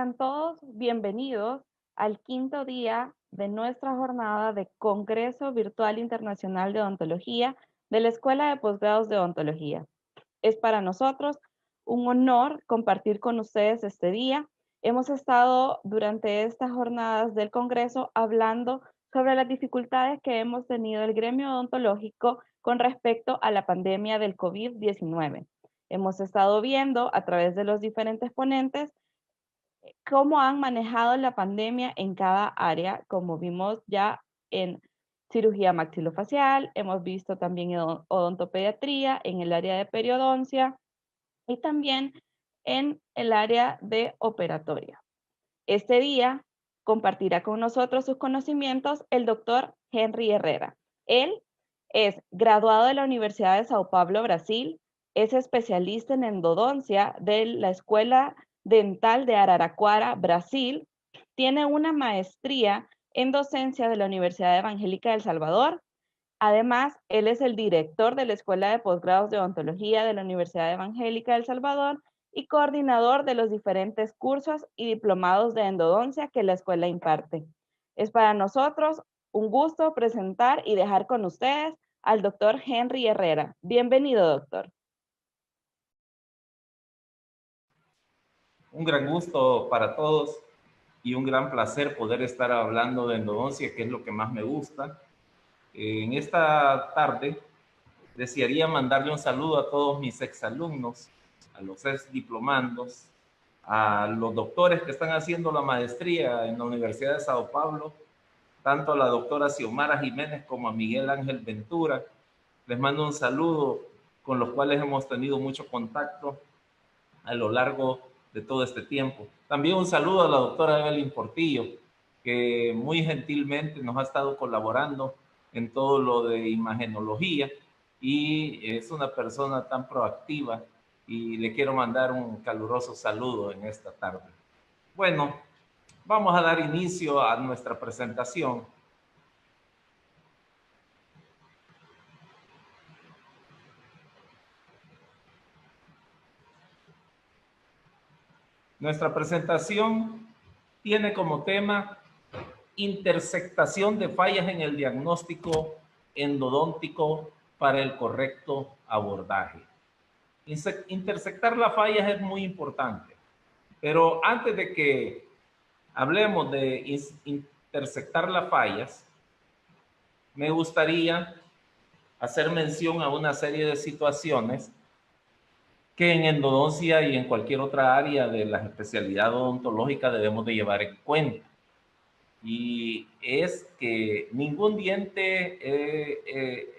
Sean todos bienvenidos al quinto día de nuestra jornada de Congreso Virtual Internacional de Odontología de la Escuela de Posgrados de Odontología. Es para nosotros un honor compartir con ustedes este día. Hemos estado durante estas jornadas del Congreso hablando sobre las dificultades que hemos tenido el gremio odontológico con respecto a la pandemia del COVID-19. Hemos estado viendo a través de los diferentes ponentes cómo han manejado la pandemia en cada área, como vimos ya en cirugía maxilofacial, hemos visto también en odontopediatría, en el área de periodoncia y también en el área de operatoria. Este día compartirá con nosotros sus conocimientos el doctor Henry Herrera. Él es graduado de la Universidad de Sao Paulo, Brasil, es especialista en endodoncia de la Escuela Dental de Araraquara, Brasil, tiene una maestría en docencia de la Universidad Evangélica de El Salvador. Además, él es el director de la Escuela de Posgrados de Odontología de la Universidad Evangélica de El Salvador y coordinador de los diferentes cursos y diplomados de endodoncia que la escuela imparte. Es para nosotros un gusto presentar y dejar con ustedes al doctor Henry Herrera. Bienvenido, doctor. Un gran gusto para todos y un gran placer poder estar hablando de endodoncia, que es lo que más me gusta. En esta tarde desearía mandarle un saludo a todos mis exalumnos, a los ex diplomandos, a los doctores que están haciendo la maestría en la Universidad de Sao Paulo, tanto a la doctora Xiomara Jiménez como a Miguel Ángel Ventura. Les mando un saludo, con los cuales hemos tenido mucho contacto a lo largo de todo este tiempo. También un saludo a la doctora Evelyn Portillo, que muy gentilmente nos ha estado colaborando en todo lo de imagenología y es una persona tan proactiva y le quiero mandar un caluroso saludo en esta tarde. Bueno, vamos a dar inicio a nuestra presentación. Nuestra presentación tiene como tema intersectación de fallas en el diagnóstico endodóntico para el correcto abordaje. Intersectar las fallas es muy importante, pero antes de que hablemos de intersectar las fallas, me gustaría hacer mención a una serie de situaciones que en endodoncia y en cualquier otra área de la especialidad odontológica debemos de llevar en cuenta. Y es que ningún diente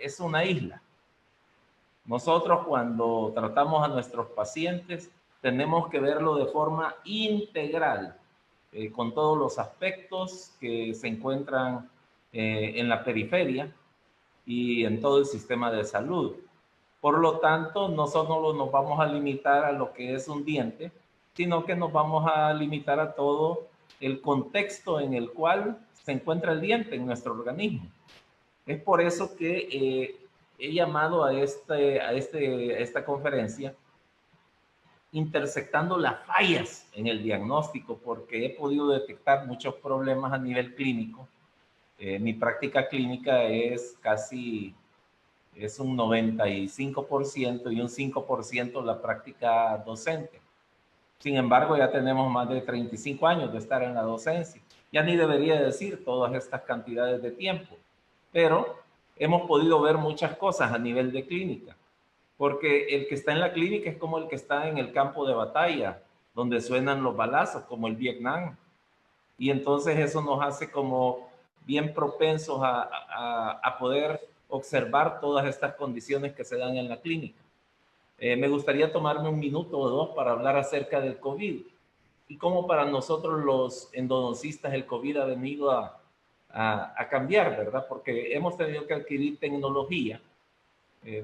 es una isla. Nosotros cuando tratamos a nuestros pacientes tenemos que verlo de forma integral, con todos los aspectos que se encuentran en la periferia y en todo el sistema de salud. Por lo tanto, no solo nos vamos a limitar a lo que es un diente, sino que nos vamos a limitar a todo el contexto en el cual se encuentra el diente en nuestro organismo. Es por eso que he llamado a esta conferencia intersectando las fallas en el diagnóstico, porque he podido detectar muchos problemas a nivel clínico. Mi práctica clínica es un 95% y un 5% la práctica docente. Sin embargo, ya tenemos más de 35 años de estar en la docencia. Ya ni debería decir todas estas cantidades de tiempo, pero hemos podido ver muchas cosas a nivel de clínica, porque el que está en la clínica es como el que está en el campo de batalla, donde suenan los balazos, como el Vietnam. Y entonces eso nos hace como bien propensos a poder observar todas estas condiciones que se dan en la clínica. Me gustaría tomarme un minuto o dos para hablar acerca del COVID y cómo para nosotros los endodoncistas el COVID ha venido a cambiar, ¿verdad? Porque hemos tenido que adquirir tecnología,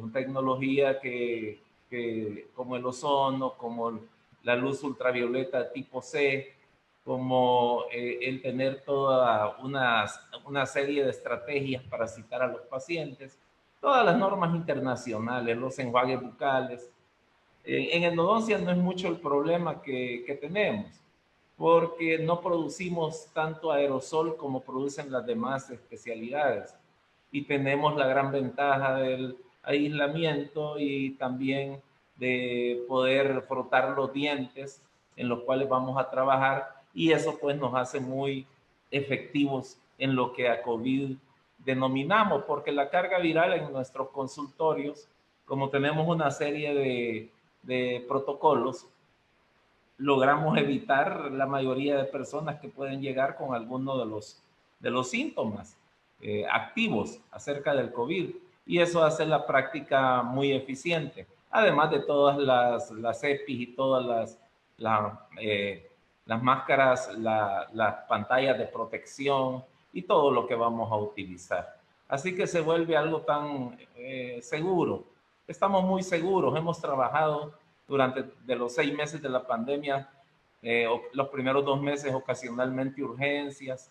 una tecnología que como el ozono, como la luz ultravioleta tipo C, como el tener toda una serie de estrategias para citar a los pacientes, todas las normas internacionales, los enjuagues bucales. En endodoncia no es mucho el problema que tenemos, porque no producimos tanto aerosol como producen las demás especialidades. Y tenemos la gran ventaja del aislamiento y también de poder frotar los dientes en los cuales vamos a trabajar, y eso pues nos hace muy efectivos en lo que a COVID denominamos, porque la carga viral en nuestros consultorios, como tenemos una serie de protocolos, logramos evitar la mayoría de personas que pueden llegar con alguno de los síntomas activos acerca del COVID. Y eso hace la práctica muy eficiente. Además de todas las EPIs y todas las máscaras, las pantallas de protección y todo lo que vamos a utilizar. Así que se vuelve algo tan seguro. Estamos muy seguros. Hemos trabajado durante de los 6 meses de la pandemia, los primeros 2 meses ocasionalmente urgencias,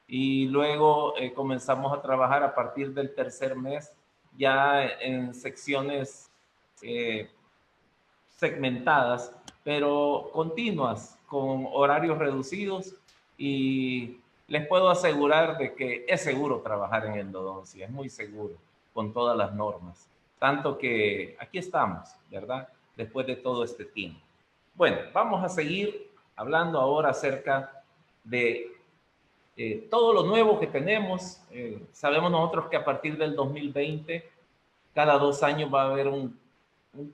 y luego comenzamos a trabajar a partir del tercer mes ya en secciones eh, segmentadas, pero continuas, con horarios reducidos, y les puedo asegurar de que es seguro trabajar en endodoncia, es muy seguro, con todas las normas. Tanto que aquí estamos, ¿verdad? Después de todo este tiempo. Bueno, vamos a seguir hablando ahora acerca de todo lo nuevo que tenemos. Sabemos nosotros que a partir del 2020, cada 2 años va a haber un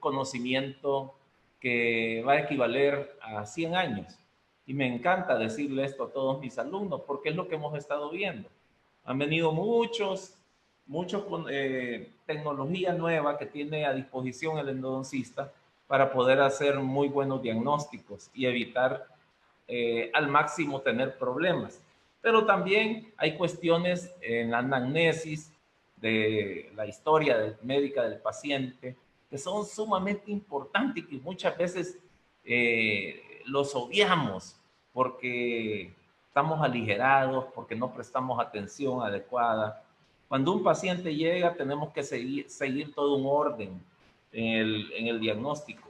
conocimiento que va a equivaler a 100 años. Y me encanta decirle esto a todos mis alumnos, porque es lo que hemos estado viendo. Han venido muchos con tecnología nueva que tiene a disposición el endodoncista para poder hacer muy buenos diagnósticos y evitar al máximo tener problemas. Pero también hay cuestiones en la anamnesis de la historia médica del paciente que son sumamente importantes y que muchas veces los obviamos porque estamos aligerados, porque no prestamos atención adecuada. Cuando un paciente llega, tenemos que seguir todo un orden en el diagnóstico.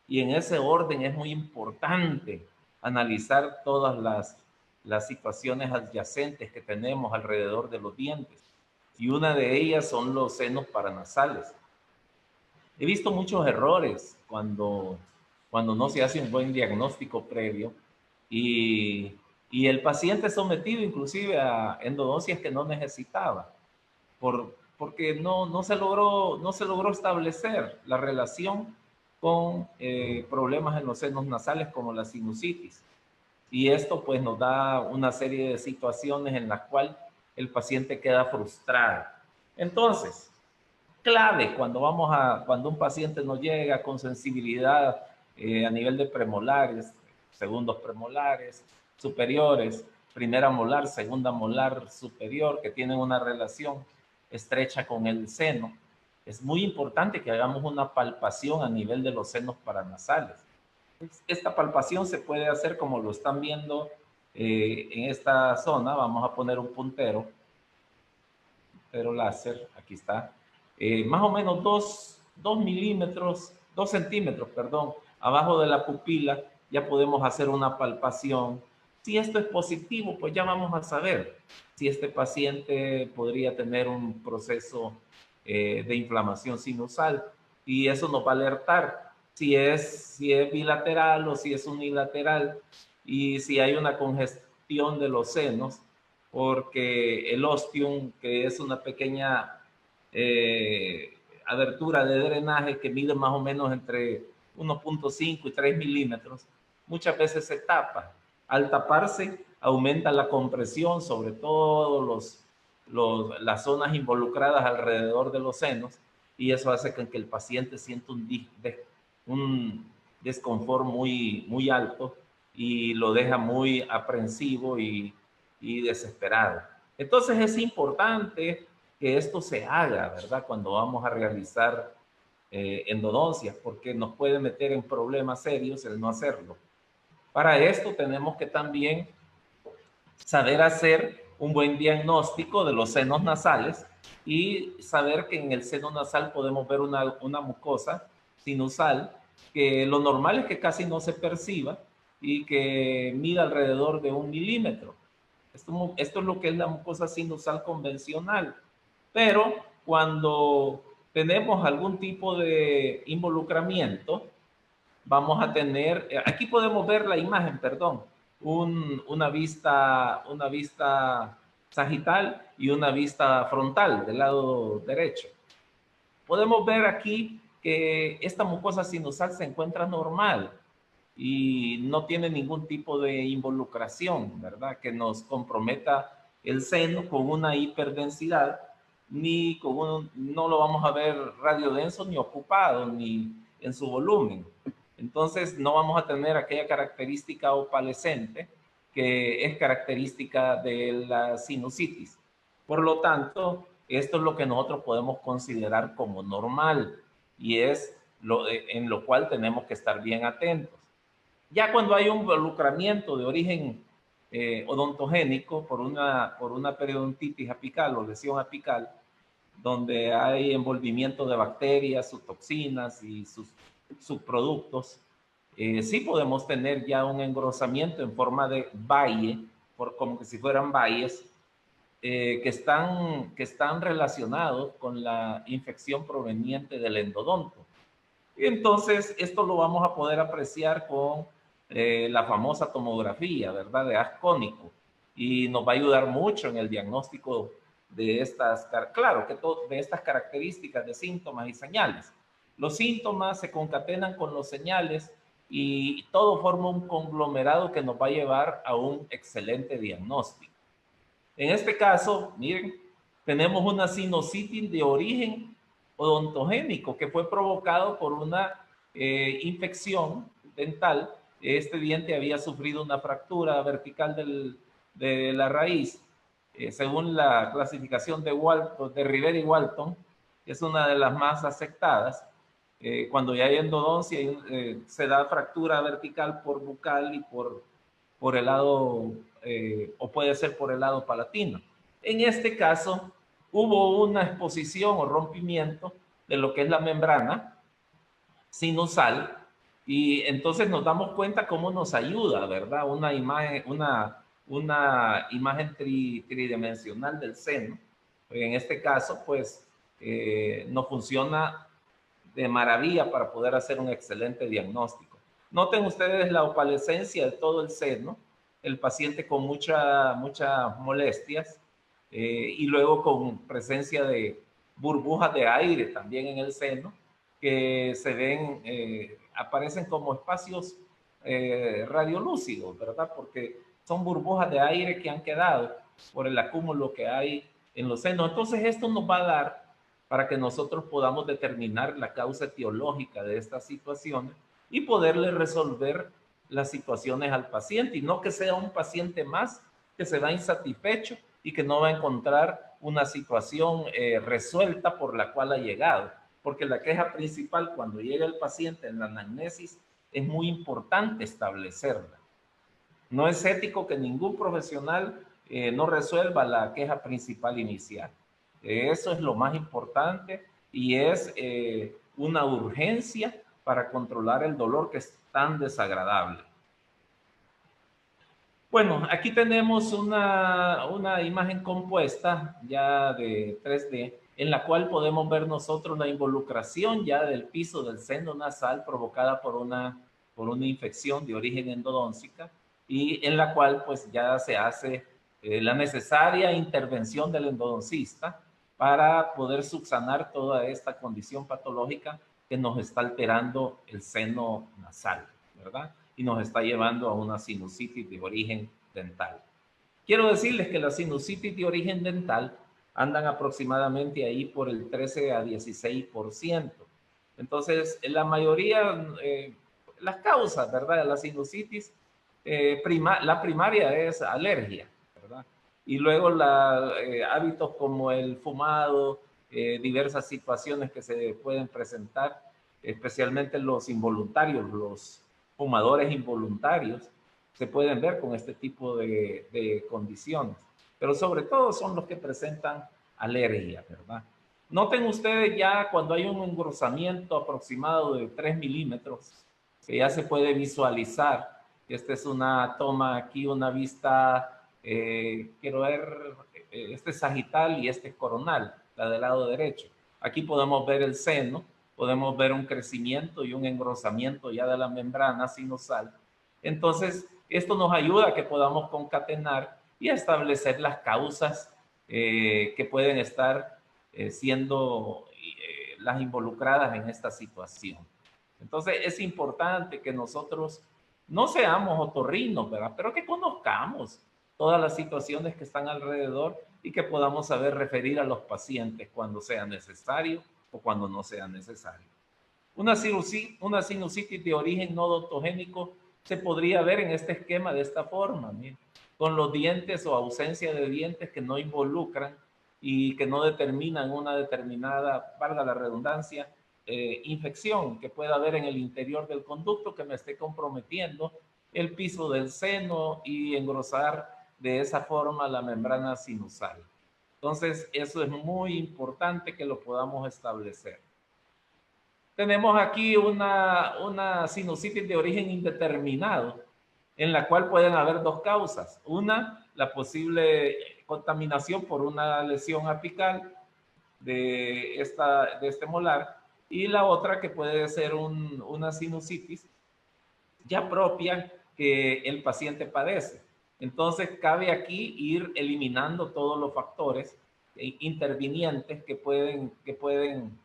Y en ese orden es muy importante analizar todas las situaciones adyacentes que tenemos alrededor de los dientes. Y una de ellas son los senos paranasales. He visto muchos errores cuando no se hace un buen diagnóstico previo, y, y el paciente es sometido inclusive a endodoncias que no necesitaba, porque no se logró establecer la relación con problemas en los senos nasales como la sinusitis. Y esto pues nos da una serie de situaciones en las cuales el paciente queda frustrado. Entonces, clave cuando un paciente nos llega con sensibilidad a nivel de premolares, segundos premolares, superiores, primera molar, segunda molar superior, que tienen una relación estrecha con el seno. Es muy importante que hagamos una palpación a nivel de los senos paranasales. Esta palpación se puede hacer como lo están viendo en esta zona. Vamos a poner un puntero láser, aquí está, más o menos 2 centímetros, perdón, abajo de la pupila. Ya podemos hacer una palpación. Si esto es positivo, pues ya vamos a saber si este paciente podría tener un proceso de inflamación sinusal, y eso nos va a alertar si es bilateral o si es unilateral, y si hay una congestión de los senos, porque el ostium, que es una pequeña abertura de drenaje que mide más o menos entre 1.5 y 3 milímetros, muchas veces se tapa. Al taparse, aumenta la compresión sobre todo las zonas involucradas alrededor de los senos, y eso hace que el paciente sienta un desconfort muy alto, y lo deja muy aprensivo y desesperado. Entonces es importante que esto se haga, ¿verdad? Cuando vamos a realizar endodoncias, porque nos puede meter en problemas serios el no hacerlo. Para esto tenemos que también saber hacer un buen diagnóstico de los senos nasales y saber que en el seno nasal podemos ver una mucosa sinusal, que lo normal es que casi no se perciba, y que mida alrededor de 1 milímetro. Esto es lo que es la mucosa sinusal convencional. Pero cuando tenemos algún tipo de involucramiento, vamos a tener, aquí podemos ver la imagen, perdón, una vista sagital y una vista frontal del lado derecho. Podemos ver aquí que esta mucosa sinusal se encuentra normal y no tiene ningún tipo de involucración, ¿verdad? Que nos comprometa el seno con una hiperdensidad, ni no lo vamos a ver radiodenso ni ocupado, ni en su volumen. Entonces no vamos a tener aquella característica opalescente que es característica de la sinusitis. Por lo tanto, esto es lo que nosotros podemos considerar como normal y es en lo cual tenemos que estar bien atentos. Ya cuando hay un involucramiento de origen odontogénico por una periodontitis apical o lesión apical, donde hay envolvimiento de bacterias, sus toxinas y sus subproductos, sí podemos tener ya un engrosamiento en forma de valle, como que si fueran valles, que están relacionados con la infección proveniente del endodonto. Y entonces esto lo vamos a poder apreciar con la famosa tomografía, ¿verdad? De haz cónico. Y nos va a ayudar mucho en el diagnóstico de estas, claro, de estas características de síntomas y señales. Los síntomas se concatenan con los señales y todo forma un conglomerado que nos va a llevar a un excelente diagnóstico. En este caso, miren, tenemos una sinusitis de origen odontogénico que fue provocado por una infección dental. Este diente había sufrido una fractura vertical de la raíz, según la clasificación de Rivera y Walton, que es una de las más aceptadas. Cuando ya hay endodoncia, se da fractura vertical por bucal y por el lado, o puede ser por el lado palatino. En este caso, hubo una exposición o rompimiento de lo que es la membrana sinusal y entonces nos damos cuenta cómo nos ayuda, ¿verdad? Una imagen tridimensional del seno. En este caso, pues, nos funciona de maravilla para poder hacer un excelente diagnóstico. Noten ustedes la opalescencia de todo el seno, el paciente con muchas molestias y luego con presencia de burbujas de aire también en el seno que se ven, aparecen como espacios radiolúcidos, ¿verdad? Porque son burbujas de aire que han quedado por el acúmulo que hay en los senos. Entonces esto nos va a dar para que nosotros podamos determinar la causa etiológica de estas situaciones y poderle resolver las situaciones al paciente y no que sea un paciente más que se va insatisfecho y que no va a encontrar una situación resuelta por la cual ha llegado. Porque la queja principal cuando llega el paciente en la anamnesis es muy importante establecerla. No es ético que ningún profesional no resuelva la queja principal inicial. Eso es lo más importante y es una urgencia para controlar el dolor que es tan desagradable. Bueno, aquí tenemos una imagen compuesta ya de 3D en la cual podemos ver nosotros la involucración ya del piso del seno nasal provocada por una infección de origen endodóntica y en la cual pues ya se hace la necesaria intervención del endodoncista para poder subsanar toda esta condición patológica que nos está alterando el seno nasal, ¿verdad? Y nos está llevando a una sinusitis de origen dental. Quiero decirles que las sinusitis de origen dental andan aproximadamente ahí por el 13 a 16%. Entonces, la mayoría, las causas, ¿verdad? De la sinusitis, la primaria es alergia, ¿verdad? Y luego hábitos como el fumado, diversas situaciones que se pueden presentar, especialmente los involuntarios, los fumadores involuntarios, se pueden ver con este tipo de condiciones. Pero sobre todo son los que presentan alergia, ¿verdad? Noten ustedes ya cuando hay un engrosamiento aproximado de 3 milímetros, que ya se puede visualizar Esta es una toma aquí, una vista, quiero ver, este es sagital y este es coronal, la del lado derecho. Aquí podemos ver el seno, podemos ver un crecimiento y un engrosamiento ya de la membrana sinusal. Entonces, esto nos ayuda a que podamos concatenar y establecer las causas que pueden estar siendo las involucradas en esta situación. Entonces, es importante que nosotros no seamos otorrinos, ¿verdad? Pero que conozcamos todas las situaciones que están alrededor y que podamos saber referir a los pacientes cuando sea necesario o cuando no sea necesario. Una sinusitis de origen no odontogénico se podría ver en este esquema de esta forma, miren, con los dientes o ausencia de dientes que no involucran y que no determinan una determinada, valga la redundancia, infección que pueda haber en el interior del conducto que me esté comprometiendo el piso del seno y engrosar de esa forma la membrana sinusal. Entonces, eso es muy importante que lo podamos establecer. Tenemos aquí una sinusitis de origen indeterminado, en la cual pueden haber dos causas. Una, la posible contaminación por una lesión apical de este molar, y la otra que puede ser una sinusitis ya propia que el paciente padece. Entonces, cabe aquí ir eliminando todos los factores intervinientes que pueden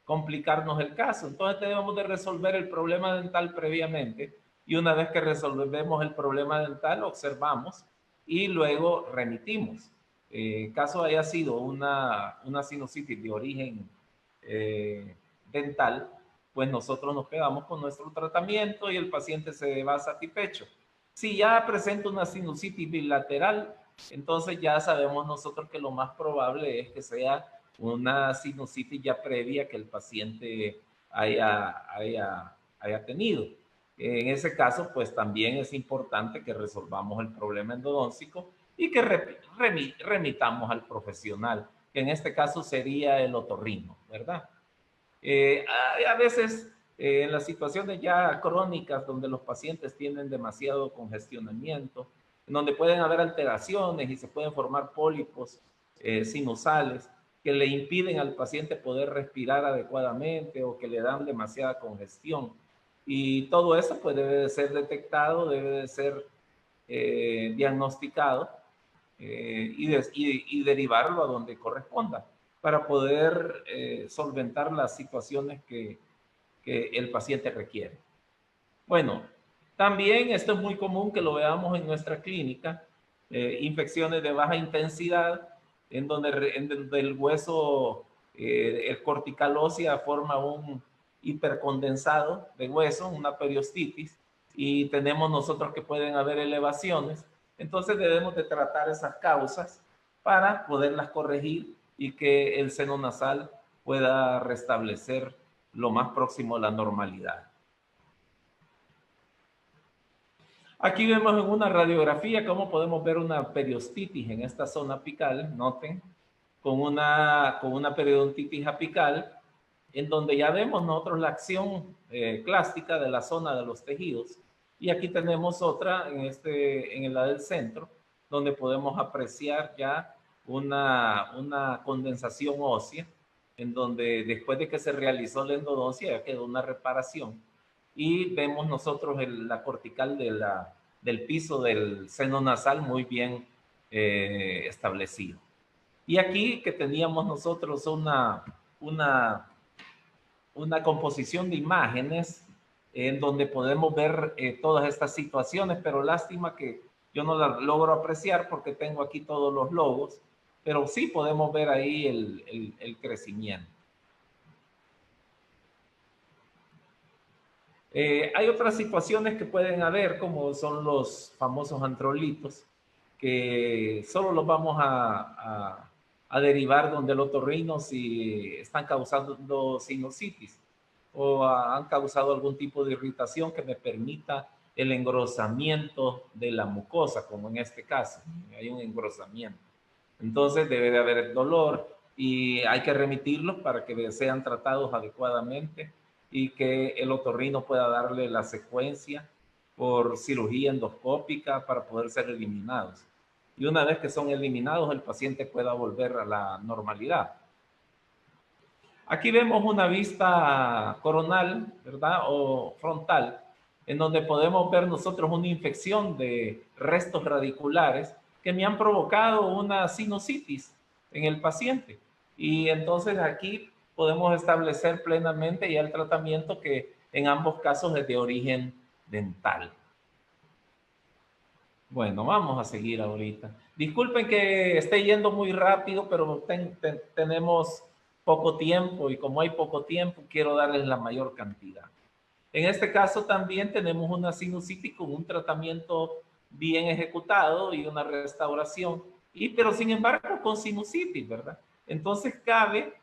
complicarnos el caso. Entonces, debemos de resolver el problema dental previamente y una vez que resolvemos el problema dental, observamos y luego remitimos. Caso haya sido una sinusitis de origen dental, pues nosotros nos quedamos con nuestro tratamiento y el paciente se va satisfecho. Si ya presenta una sinusitis bilateral, entonces ya sabemos nosotros que lo más probable es que sea una sinusitis ya previa que el paciente haya tenido. En ese caso, pues también es importante que resolvamos el problema endodóntico y que remitamos al profesional, que en este caso sería el otorrino, ¿verdad? A veces en las situaciones ya crónicas donde los pacientes tienen demasiado congestionamiento, en donde pueden haber alteraciones y se pueden formar pólipos sinusales que le impiden al paciente poder respirar adecuadamente o que le dan demasiada congestión. Y todo eso pues debe de ser detectado, debe de ser diagnosticado y derivarlo a donde corresponda para poder solventar las situaciones que el paciente requiere. Bueno, también esto es muy común que lo veamos en nuestra clínica, infecciones de baja intensidad, en donde el hueso, el cortical ósea forma un hipercondensado de hueso, una periostitis, y tenemos nosotros que pueden haber elevaciones. Entonces debemos de tratar esas causas para poderlas corregir y que el seno nasal pueda restablecer lo más próximo a la normalidad. Aquí vemos en una radiografía cómo podemos ver una periostitis en esta zona apical, noten, con una periodontitis apical, en donde ya vemos nosotros la acción clástica de la zona de los tejidos. Y aquí tenemos otra en el lado del centro, donde podemos apreciar ya una condensación ósea, en donde después de que se realizó la endodoncia ya quedó una reparación. Y vemos nosotros la cortical del piso del seno nasal muy bien establecido. Y aquí que teníamos nosotros una composición de imágenes en donde podemos ver todas estas situaciones, pero lástima que yo no la logro apreciar porque tengo aquí todos los logos, pero sí podemos ver ahí el crecimiento. Hay otras situaciones que pueden haber, como son los famosos antrolitos, que solo los vamos a derivar donde el otorrino si están causando sinusitis o han causado algún tipo de irritación que me permita el engrosamiento de la mucosa, como en este caso, hay un engrosamiento. Entonces debe de haber dolor y hay que remitirlos para que sean tratados adecuadamente y que el otorrino pueda darle la secuencia por cirugía endoscópica para poder ser eliminados. Y una vez que son eliminados, el paciente pueda volver a la normalidad. Aquí vemos una vista coronal, ¿verdad? O frontal, en donde podemos ver nosotros una infección de restos radiculares que me han provocado una sinusitis en el paciente. Y entonces aquí podemos establecer plenamente ya el tratamiento que en ambos casos es de origen dental. Bueno, vamos a seguir ahorita. Disculpen que esté yendo muy rápido, pero tenemos poco tiempo y como hay poco tiempo, quiero darles la mayor cantidad. En este caso también tenemos una sinusitis con un tratamiento bien ejecutado y una restauración, pero sin embargo con sinusitis, ¿verdad? Entonces cabe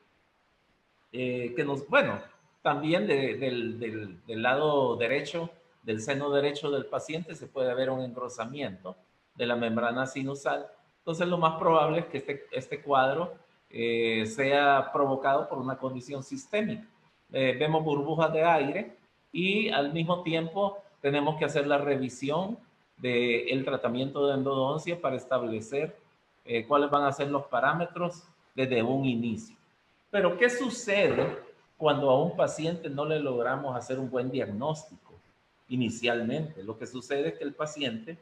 bueno, también del lado derecho, del seno derecho del paciente se puede ver un engrosamiento de la membrana sinusal. Entonces lo más probable es que este cuadro sea provocado por una condición sistémica. Vemos burbujas de aire y al mismo tiempo tenemos que hacer la revisión del tratamiento de endodoncia para establecer cuáles van a ser los parámetros desde un inicio. Pero, ¿qué sucede cuando a un paciente no le logramos hacer un buen diagnóstico inicialmente? Lo que sucede es que el paciente,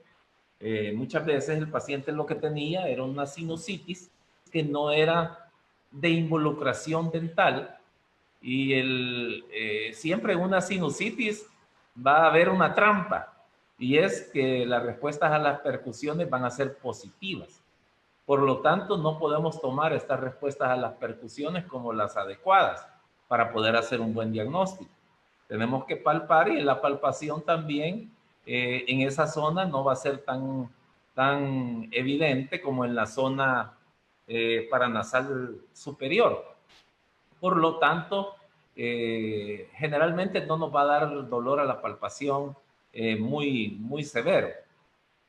muchas veces el paciente lo que tenía era una sinusitis que no era de involucración dental y siempre en una sinusitis va a haber una trampa y es que las respuestas a las percusiones van a ser positivas. Por lo tanto, no podemos tomar estas respuestas a las percusiones como las adecuadas para poder hacer un buen diagnóstico. Tenemos que palpar y en la palpación también en esa zona no va a ser tan evidente como en la zona paranasal superior. Por lo tanto, generalmente no nos va a dar dolor a la palpación muy severo.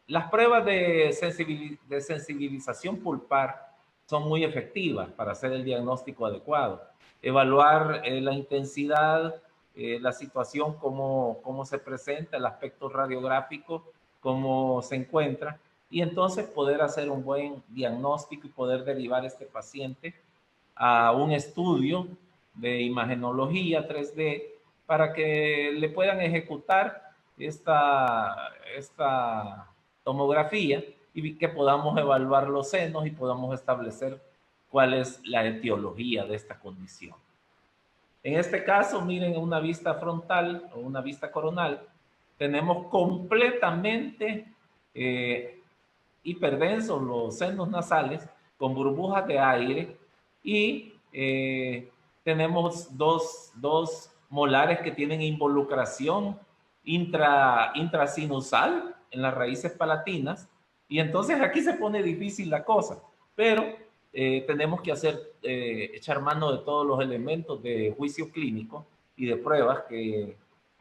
Las pruebas de sensibilización pulpar son muy efectivas para hacer el diagnóstico adecuado. Evaluar la intensidad, la situación, cómo se presenta, el aspecto radiográfico, cómo se encuentra, y entonces poder hacer un buen diagnóstico y poder derivar a este paciente a un estudio de imagenología 3D para que le puedan ejecutar esta tomografía y que podamos evaluar los senos y podamos establecer cuál es la etiología de esta condición. En este caso, miren una vista frontal o una vista coronal, tenemos completamente hiperdensos los senos nasales con burbujas de aire y tenemos dos molares que tienen involucración intrasinusal en las raíces palatinas y entonces aquí se pone difícil la cosa, pero tenemos que echar mano de todos los elementos de juicio clínico y de pruebas que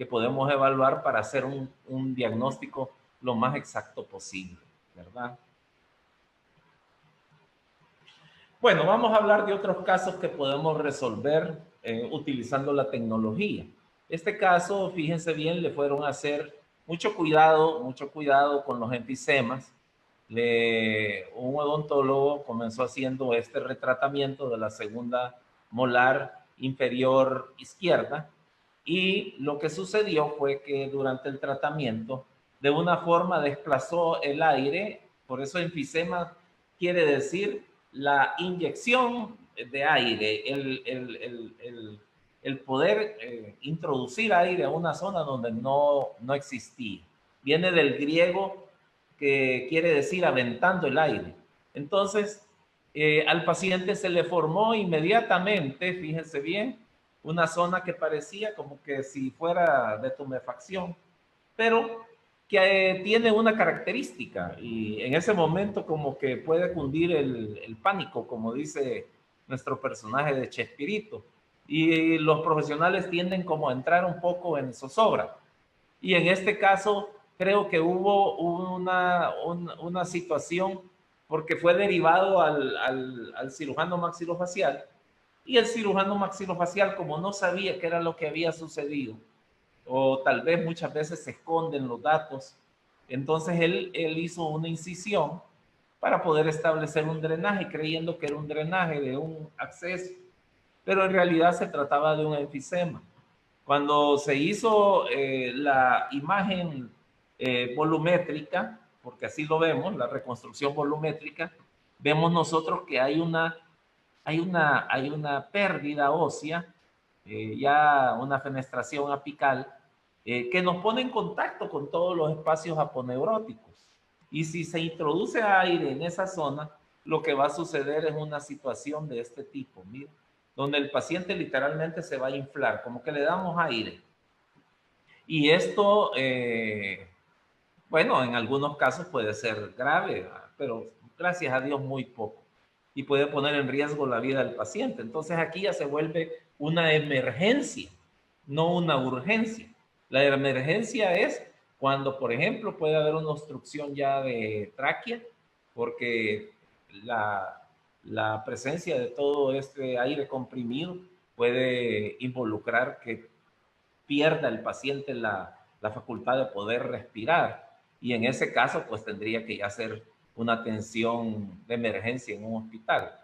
podemos evaluar para hacer un diagnóstico lo más exacto posible, ¿verdad? Bueno, vamos a hablar de otros casos que podemos resolver utilizando la tecnología. Este caso, fíjense bien, le fueron a hacer mucho cuidado con los enfisemas. Un odontólogo comenzó haciendo este retratamiento de la segunda molar inferior izquierda y lo que sucedió fue que durante el tratamiento de una forma desplazó el aire, por eso enfisema quiere decir la inyección de aire, el poder introducir aire a una zona donde no existía. Viene del griego que quiere decir aventando el aire. Entonces, al paciente se le formó inmediatamente, fíjense bien, una zona que parecía como que si fuera de tumefacción, pero que tiene una característica y en ese momento como que puede cundir el pánico, como dice nuestro personaje de Chespirito, y los profesionales tienden como a entrar un poco en zozobra. Y en este caso creo que hubo una situación porque fue derivado al cirujano maxilofacial y el cirujano maxilofacial, como no sabía qué era lo que había sucedido, o tal vez muchas veces se esconden los datos. Entonces él hizo una incisión para poder establecer un drenaje, creyendo que era un drenaje de un acceso, pero en realidad se trataba de un enfisema. Cuando se hizo la imagen volumétrica, porque así lo vemos, la reconstrucción volumétrica, vemos nosotros que hay una pérdida ósea, ya una fenestración apical, que nos pone en contacto con todos los espacios aponeuróticos. Y si se introduce aire en esa zona, lo que va a suceder es una situación de este tipo, mira, donde el paciente literalmente se va a inflar, como que le damos aire. Y esto, bueno, en algunos casos puede ser grave, pero gracias a Dios muy poco. Y puede poner en riesgo la vida del paciente. Entonces aquí ya se vuelve una emergencia, no una urgencia. La emergencia es cuando, por ejemplo, puede haber una obstrucción ya de tráquea, porque la presencia de todo este aire comprimido puede involucrar que pierda el paciente la facultad de poder respirar. Y en ese caso, pues tendría que ya hacer una atención de emergencia en un hospital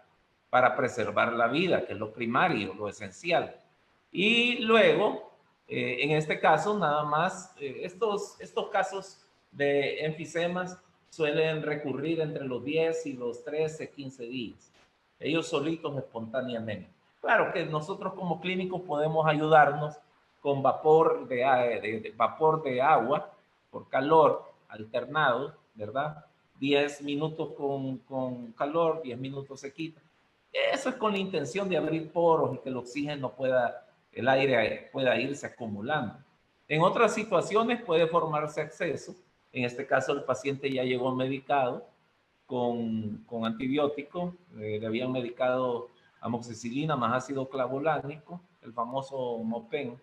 para preservar la vida, que es lo primario, lo esencial. Y luego, en este caso, nada más, estos casos de enfisemas suelen recurrir entre los 10 y los 13, 15 días. Ellos solitos espontáneamente. Claro que nosotros como clínicos podemos ayudarnos con vapor vapor de agua por calor alternado, ¿verdad? 10 minutos con calor, 10 minutos se quita. Eso es con la intención de abrir poros y que el oxígeno el aire pueda irse acumulando. En otras situaciones puede formarse exceso. En este caso el paciente ya llegó medicado con antibiótico, le habían medicado amoxicilina más ácido clavulánico, el famoso Mopen,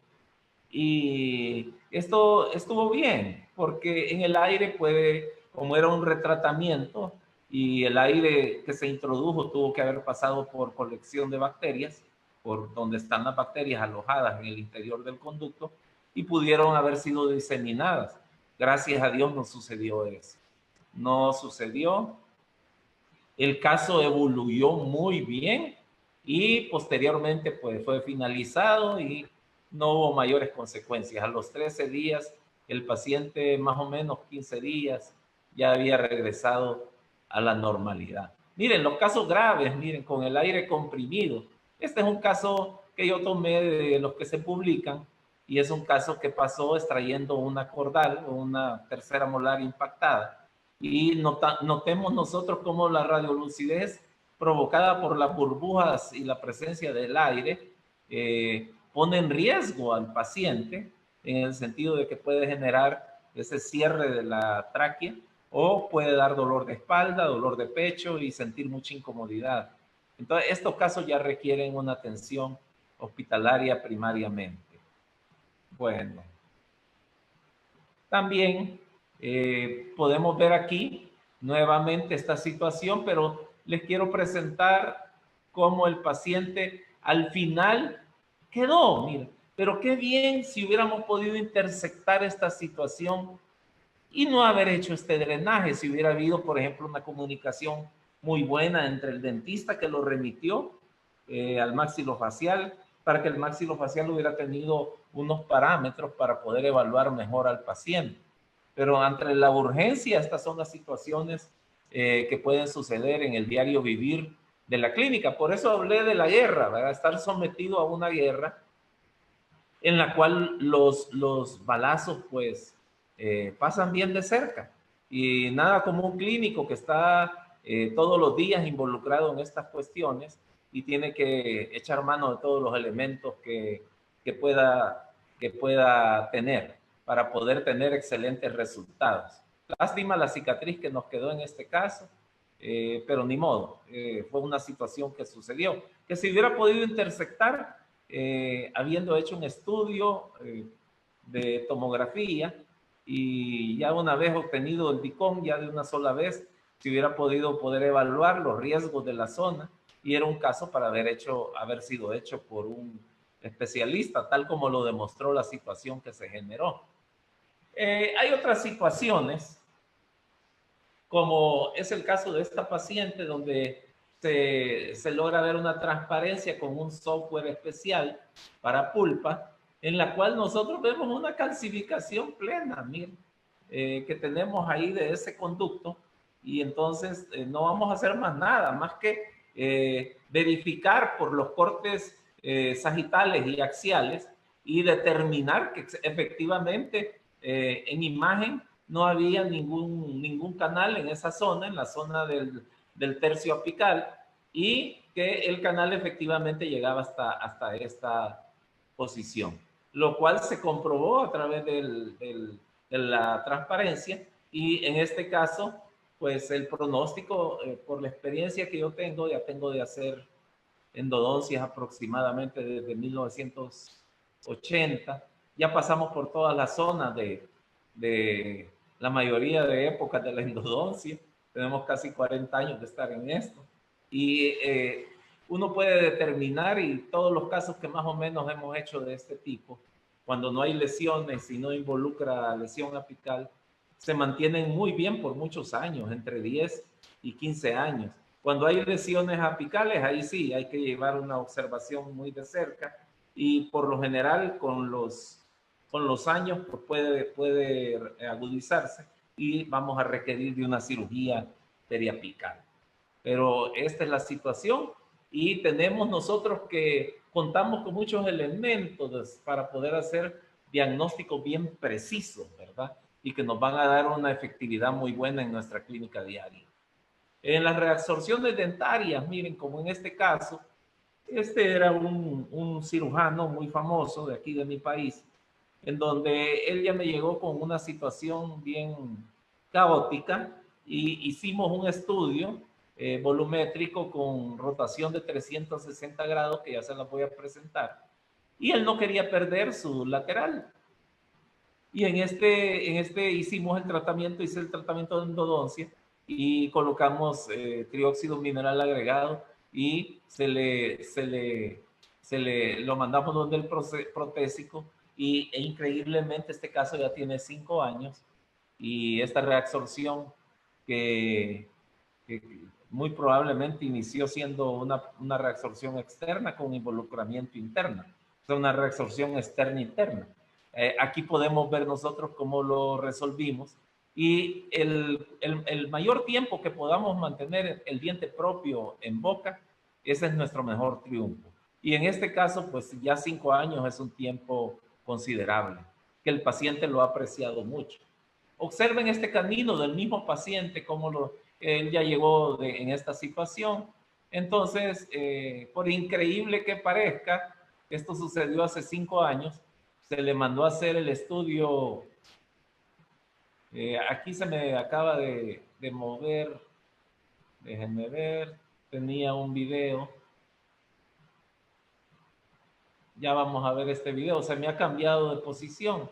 y esto estuvo bien, porque en el aire puede, como era un retratamiento, y el aire que se introdujo tuvo que haber pasado por colección de bacterias, por donde están las bacterias alojadas en el interior del conducto, y pudieron haber sido diseminadas. Gracias a Dios no sucedió eso. No sucedió. El caso evoluyó muy bien y posteriormente pues fue finalizado y no hubo mayores consecuencias. A los 13 días, el paciente más o menos 15 días ya había regresado a la normalidad. Miren, los casos graves, miren, con el aire comprimido. Este es un caso que yo tomé de los que se publican y es un caso que pasó extrayendo una cordal o una tercera molar impactada. Y notemos nosotros cómo la radiolucidez provocada por las burbujas y la presencia del aire pone en riesgo al paciente en el sentido de que puede generar ese cierre de la tráquea o puede dar dolor de espalda, dolor de pecho y sentir mucha incomodidad. Entonces, estos casos ya requieren una atención hospitalaria primariamente. Bueno, también podemos ver aquí nuevamente esta situación, pero les quiero presentar cómo el paciente al final quedó. Mira, pero qué bien si hubiéramos podido intersectar esta situación y no haber hecho este drenaje, si hubiera habido, por ejemplo, una comunicación muy buena entre el dentista que lo remitió al maxilofacial, para que el maxilofacial hubiera tenido unos parámetros para poder evaluar mejor al paciente. Pero ante la urgencia, estas son las situaciones que pueden suceder en el diario vivir de la clínica. Por eso hablé de la guerra, ¿verdad? Estar sometido a una guerra en la cual los balazos pues pasan bien de cerca. Y nada como un clínico que está todos los días involucrado en estas cuestiones y tiene que echar mano de todos los elementos que pueda tener para poder tener excelentes resultados. Lástima la cicatriz que nos quedó en este caso, pero ni modo, fue una situación que sucedió, que se hubiera podido intersectar habiendo hecho un estudio de tomografía y ya una vez obtenido el DICOM, ya de una sola vez, se hubiera poder evaluar los riesgos de la zona y era un caso para haber sido hecho por un especialista, tal como lo demostró la situación que se generó. Hay otras situaciones, como es el caso de esta paciente, donde se logra ver una transparencia con un software especial para pulpa, en la cual nosotros vemos una calcificación plena, miren, que tenemos ahí de ese conducto, y entonces no vamos a hacer más nada, más que verificar por los cortes sagitales y axiales y determinar que efectivamente en imagen no había ningún canal en esa zona, en la zona del tercio apical, y que el canal efectivamente llegaba hasta esta posición, lo cual se comprobó a través de la transparencia, y en este caso, pues el pronóstico, por la experiencia que yo tengo, ya tengo de hacer endodoncias aproximadamente desde 1980, ya pasamos por todas las zonas de la mayoría de épocas de la endodoncia, tenemos casi 40 años de estar en esto, y uno puede determinar, y todos los casos que más o menos hemos hecho de este tipo, cuando no hay lesiones y no involucra lesión apical, se mantienen muy bien por muchos años, entre 10 y 15 años. Cuando hay lesiones apicales, ahí sí hay que llevar una observación muy de cerca, y por lo general con los años pues puede agudizarse y vamos a requerir de una cirugía periapical. Pero esta es la situación, y tenemos nosotros que contamos con muchos elementos para poder hacer diagnósticos bien precisos, ¿verdad? Y que nos van a dar una efectividad muy buena en nuestra clínica diaria. En las reabsorciones dentarias, miren, como en este caso, este era un cirujano muy famoso de aquí de mi país, en donde él ya me llegó con una situación bien caótica, y hicimos un estudio volumétrico con rotación de 360 grados, que ya se las voy a presentar, y él no quería perder su lateral. Y en este hicimos el tratamiento, hice el tratamiento de endodoncia, y colocamos trióxido mineral agregado, y lo mandamos donde el protésico, e increíblemente este caso ya tiene 5 años, y esta reabsorción que muy probablemente inició siendo una reabsorción externa con involucramiento interno, o sea, una reabsorción externa-interna. Aquí podemos ver nosotros cómo lo resolvimos, y el mayor tiempo que podamos mantener el diente propio en boca, ese es nuestro mejor triunfo. Y en este caso, pues ya 5 años es un tiempo considerable, que el paciente lo ha apreciado mucho. Observen este canino del mismo paciente, cómo él ya llegó en esta situación. Entonces, por increíble que parezca, esto sucedió hace 5 años, se le mandó a hacer el estudio. Aquí se me acaba de mover, déjenme ver, tenía un video. Ya vamos a ver este video, se me ha cambiado de posición.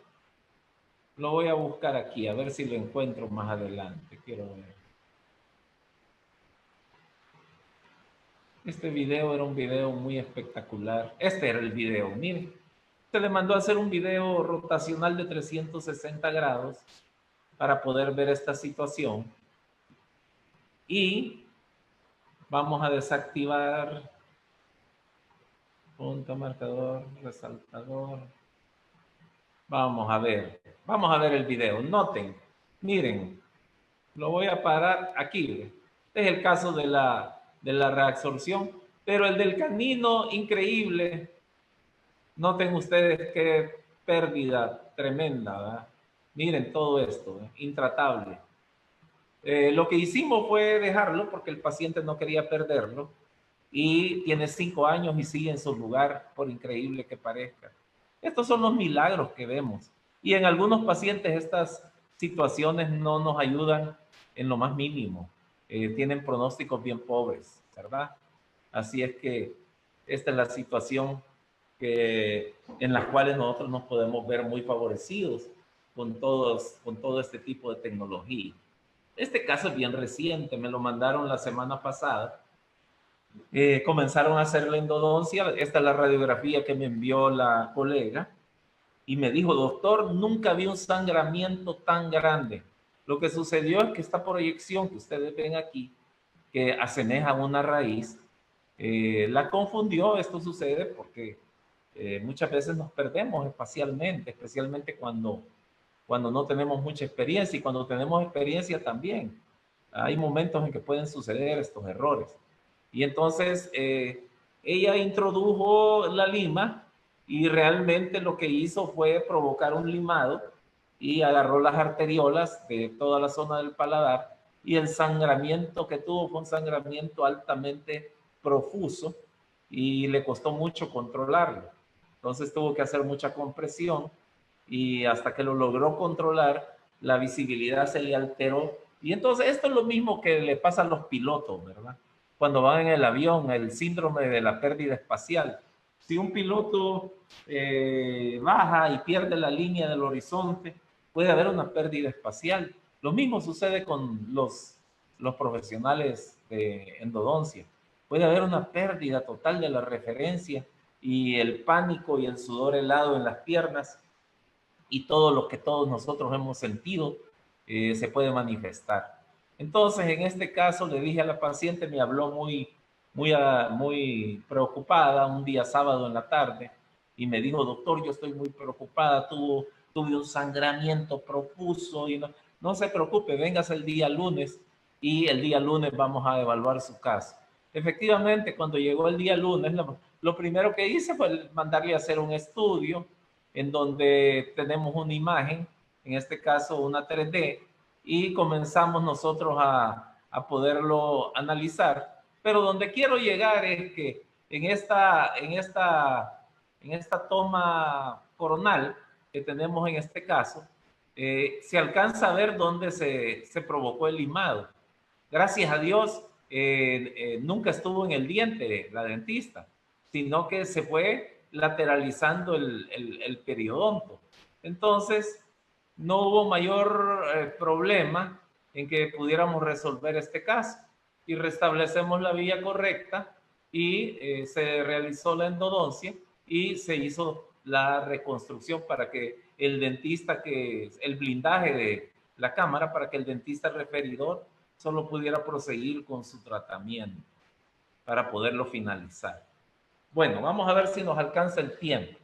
Lo voy a buscar aquí, a ver si lo encuentro más adelante, quiero ver. Este video era un video muy espectacular. Este era el video, miren. Se le mandó a hacer un video rotacional de 360 grados para poder ver esta situación. Y vamos a desactivar punto, marcador, resaltador. Vamos a ver el video. Noten, miren, lo voy a parar aquí. Este es el caso de la reabsorción, pero el del canino, increíble. Noten ustedes qué pérdida tremenda, ¿verdad? Miren todo esto, intratable. Lo que hicimos fue dejarlo porque el paciente no quería perderlo, y tiene 5 años y sigue en su lugar, por increíble que parezca. Estos son los milagros que vemos. Y en algunos pacientes estas situaciones no nos ayudan en lo más mínimo. Tienen pronósticos bien pobres, ¿verdad? Así es que esta es la situación en las cuales nosotros nos podemos ver muy favorecidos con todo este tipo de tecnología. Este caso es bien reciente, me lo mandaron la semana pasada, Comenzaron a hacer la endodoncia. Esta es la radiografía que me envió la colega y me dijo, doctor, nunca vi un sangramiento tan grande. Lo que sucedió es que esta proyección que ustedes ven aquí, que asemeja una raíz, la confundió. Esto sucede porque muchas veces nos perdemos espacialmente, especialmente cuando no tenemos mucha experiencia, y cuando tenemos experiencia también. Hay momentos en que pueden suceder estos errores. Y entonces ella introdujo la lima y realmente lo que hizo fue provocar un limado y agarró las arteriolas de toda la zona del paladar, y el sangramiento que tuvo fue un sangramiento altamente profuso y le costó mucho controlarlo. Entonces tuvo que hacer mucha compresión, y hasta que lo logró controlar, la visibilidad se le alteró. Y entonces esto es lo mismo que le pasa a los pilotos, ¿verdad? Cuando van en el avión, el síndrome de la pérdida espacial. Si un piloto baja y pierde la línea del horizonte, puede haber una pérdida espacial. Lo mismo sucede con los profesionales de endodoncia. Puede haber una pérdida total de la referencia, y el pánico y el sudor helado en las piernas y todo lo que todos nosotros hemos sentido se puede manifestar. Entonces, en este caso, le dije a la paciente, me habló muy preocupada un día sábado en la tarde, y me dijo, doctor, yo estoy muy preocupada, tuve un sangramiento profuso, y no se preocupe, vengas el día lunes y el día lunes vamos a evaluar su caso. Efectivamente, cuando llegó el día lunes, lo primero que hice fue mandarle a hacer un estudio en donde tenemos una imagen, en este caso una 3D, y comenzamos nosotros a poderlo analizar. Pero donde quiero llegar es que en esta toma coronal que tenemos en este caso, se alcanza a ver dónde se provocó el limado. Gracias a Dios, nunca estuvo en el diente la dentista, sino que se fue lateralizando el periodonto. Entonces, no hubo mayor problema en que pudiéramos resolver este caso, y restablecemos la vía correcta, y se realizó la endodoncia y se hizo la reconstrucción para que el dentista, el blindaje de la cámara, para que el dentista referidor solo pudiera proseguir con su tratamiento para poderlo finalizar. Bueno, vamos a ver si nos alcanza el tiempo.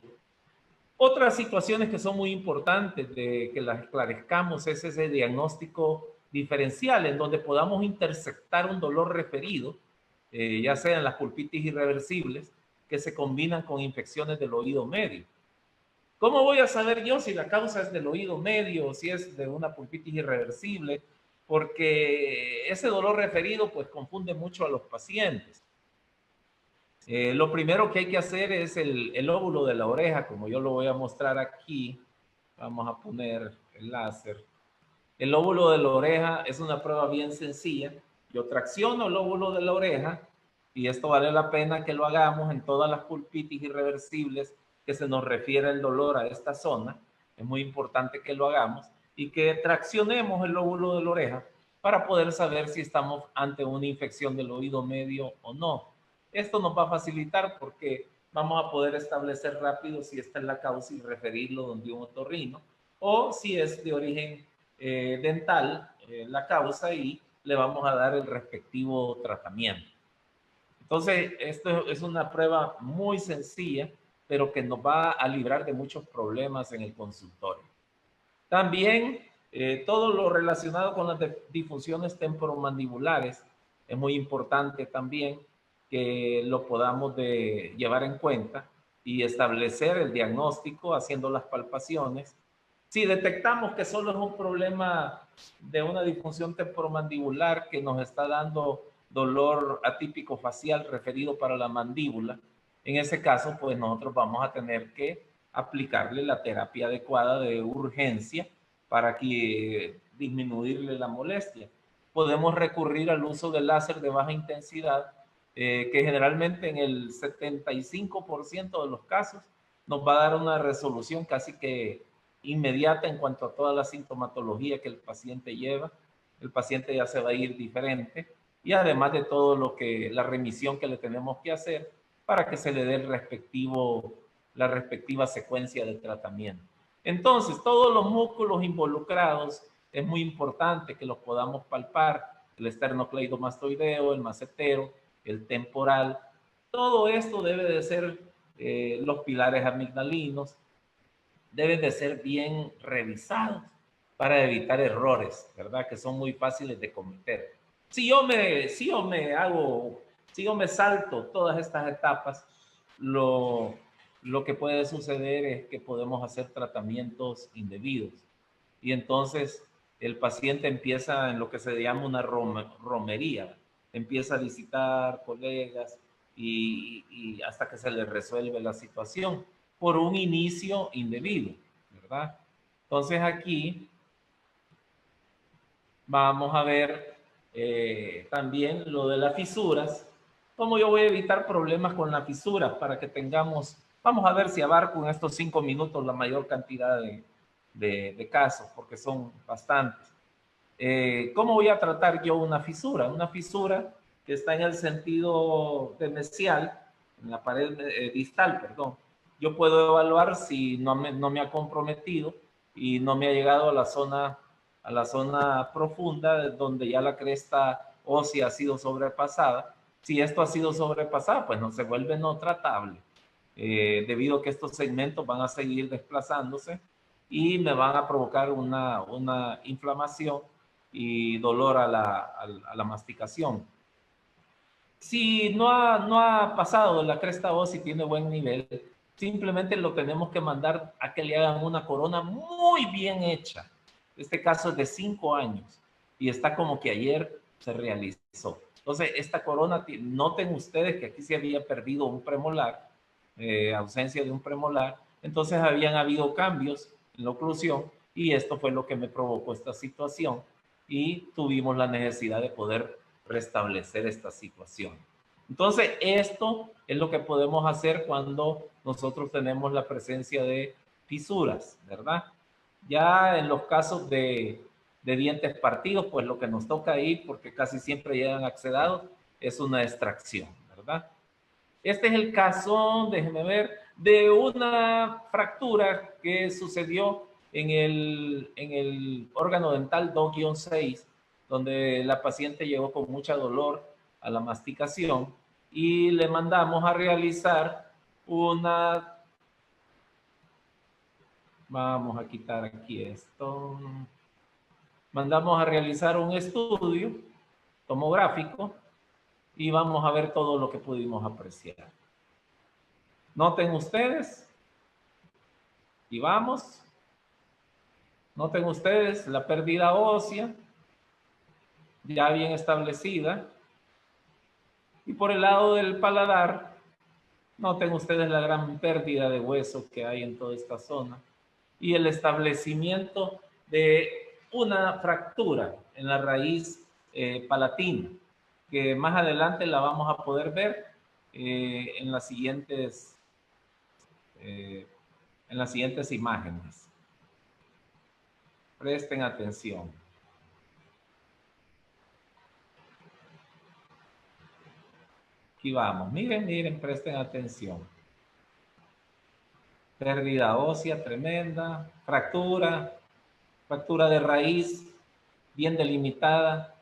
Otras situaciones que son muy importantes de que las esclarezcamos es ese diagnóstico diferencial, en donde podamos intersectar un dolor referido, ya sean las pulpitis irreversibles, que se combinan con infecciones del oído medio. ¿Cómo voy a saber yo si la causa es del oído medio o si es de una pulpitis irreversible? Porque ese dolor referido pues confunde mucho a los pacientes. Lo primero que hay que hacer es el lóbulo de la oreja, como yo lo voy a mostrar aquí. Vamos a poner el láser. El lóbulo de la oreja es una prueba bien sencilla. Yo tracciono el lóbulo de la oreja, y esto vale la pena que lo hagamos en todas las pulpitis irreversibles que se nos refiere el dolor a esta zona. Es muy importante que lo hagamos y que traccionemos el lóbulo de la oreja para poder saber si estamos ante una infección del oído medio o no. Esto nos va a facilitar porque vamos a poder establecer rápido si esta es la causa y referirlo donde un otorrino, o si es de origen dental la causa, y le vamos a dar el respectivo tratamiento. Entonces, esto es una prueba muy sencilla, pero que nos va a librar de muchos problemas en el consultorio. También todo lo relacionado con las disfunciones temporomandibulares es muy importante también que lo podamos llevar en cuenta y establecer el diagnóstico haciendo las palpaciones. Si detectamos que solo es un problema de una disfunción temporomandibular que nos está dando dolor atípico facial referido para la mandíbula, en ese caso, pues nosotros vamos a tener que aplicarle la terapia adecuada de urgencia para que disminuirle la molestia. Podemos recurrir al uso del láser de baja intensidad, que generalmente en el 75% de los casos nos va a dar una resolución casi que inmediata en cuanto a toda la sintomatología que el paciente lleva. El paciente ya se va a ir diferente y además de todo la remisión que le tenemos que hacer para que se le dé la respectiva secuencia de tratamiento. Entonces, todos los músculos involucrados es muy importante que los podamos palpar, el esternocleidomastoideo, el macetero, el temporal. Todo esto debe de ser, los pilares amigdalinos, deben de ser bien revisados para evitar errores, ¿verdad? Que son muy fáciles de cometer. Si yo me salto todas estas etapas, lo que puede suceder es que podemos hacer tratamientos indebidos. Y entonces el paciente empieza en lo que se llama una romería. Empieza a visitar colegas y hasta que se le resuelve la situación por un inicio indebido, ¿verdad? Entonces aquí vamos a ver también lo de las fisuras. ¿Cómo yo voy a evitar problemas con las fisuras para que tengamos, vamos a ver si abarco en estos 5 minutos la mayor cantidad de casos, porque son bastantes. ¿Cómo voy a tratar yo una fisura? Una fisura que está en el sentido de mesial, en la pared distal, perdón. Yo puedo evaluar si no me ha comprometido y no me ha llegado a la zona profunda donde ya la cresta ósea ha sido sobrepasada. Si esto ha sido sobrepasado, pues no se vuelve no tratable, debido a que estos segmentos van a seguir desplazándose y me van a provocar una inflamación y dolor a la masticación. Si no ha pasado la cresta ósea y tiene buen nivel, simplemente lo tenemos que mandar a que le hagan una corona muy bien hecha. Este caso es de 5 años y está como que ayer se realizó. Entonces, esta corona, noten ustedes que aquí se había perdido un premolar, ausencia de un premolar, entonces habían habido cambios en la oclusión y esto fue lo que me provocó esta situación y tuvimos la necesidad de poder restablecer esta situación. Entonces, esto es lo que podemos hacer cuando nosotros tenemos la presencia de fisuras, ¿verdad? Ya en los casos de dientes partidos, pues lo que nos toca ahí, porque casi siempre llegan accedados, es una extracción, ¿verdad? Este es el caso, déjenme ver, de una fractura que sucedió en el órgano dental 2-6, donde la paciente llegó con mucho dolor a la masticación y le mandamos a realizar vamos a quitar aquí esto, mandamos a realizar un estudio tomográfico y vamos a ver todo lo que pudimos apreciar. Noten ustedes, y vamos, noten ustedes la pérdida ósea ya bien establecida. Y por el lado del paladar, noten ustedes la gran pérdida de hueso que hay en toda esta zona y el establecimiento de una fractura en la raíz palatina, que más adelante la vamos a poder ver en las siguientes imágenes. Presten atención. Aquí vamos. Miren, miren, presten atención. Pérdida ósea tremenda, fractura de raíz bien delimitada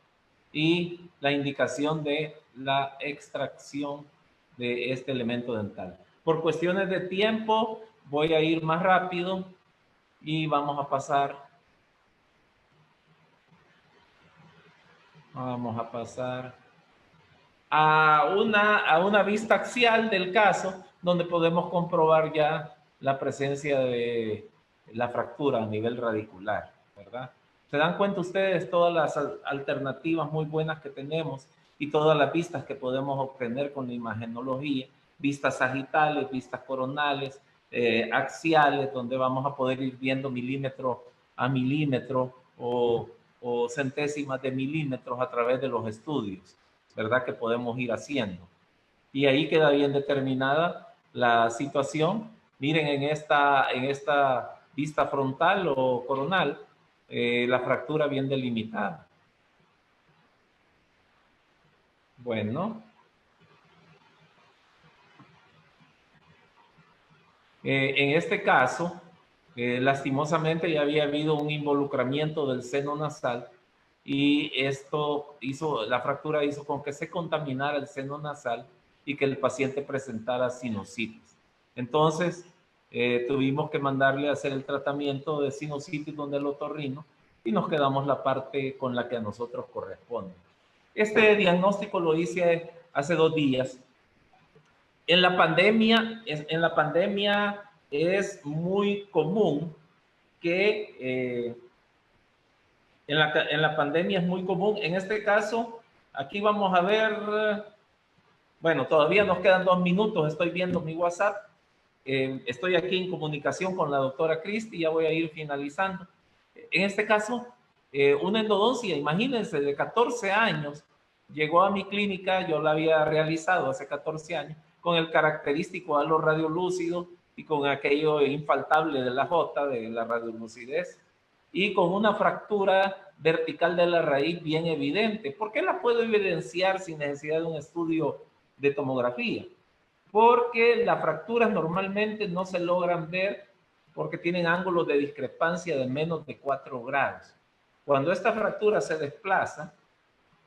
y la indicación de la extracción de este elemento dental. Por cuestiones de tiempo voy a ir más rápido y vamos a pasar a una vista axial del caso donde podemos comprobar ya la presencia de la fractura a nivel radicular, ¿verdad? ¿Se dan cuenta ustedes todas las alternativas muy buenas que tenemos y todas las vistas que podemos obtener con la imagenología? Vistas sagitales, vistas coronales, axiales, donde vamos a poder ir viendo milímetro a milímetro o centésimas de milímetros a través de los estudios, ¿verdad? Que podemos ir haciendo. Y ahí queda bien determinada la situación. Miren en esta vista frontal o coronal, la fractura bien delimitada. Bueno, en este caso, lastimosamente ya había habido un involucramiento del seno nasal y la fractura hizo con que se contaminara el seno nasal y que el paciente presentara sinusitis. Entonces, tuvimos que mandarle a hacer el tratamiento de sinusitis donde el otorrino y nos quedamos la parte con la que a nosotros corresponde. Este diagnóstico lo hice hace 2 días. En la pandemia es muy común que en la pandemia es muy común. En este caso, aquí vamos a ver, bueno, todavía nos quedan 2 minutos, estoy viendo mi WhatsApp. Estoy aquí en comunicación con la doctora Cristi, ya voy a ir finalizando. En este caso, una endodoncia, imagínense, de 14 años, llegó a mi clínica, yo la había realizado hace 14 años, con el característico halo radiolúcido y con aquello infaltable de la J, de la radiolucidez, y con una fractura vertical de la raíz bien evidente. ¿Por qué la puedo evidenciar sin necesidad de un estudio de tomografía? Porque las fracturas normalmente no se logran ver porque tienen ángulos de discrepancia de menos de 4 grados. Cuando esta fractura se desplaza,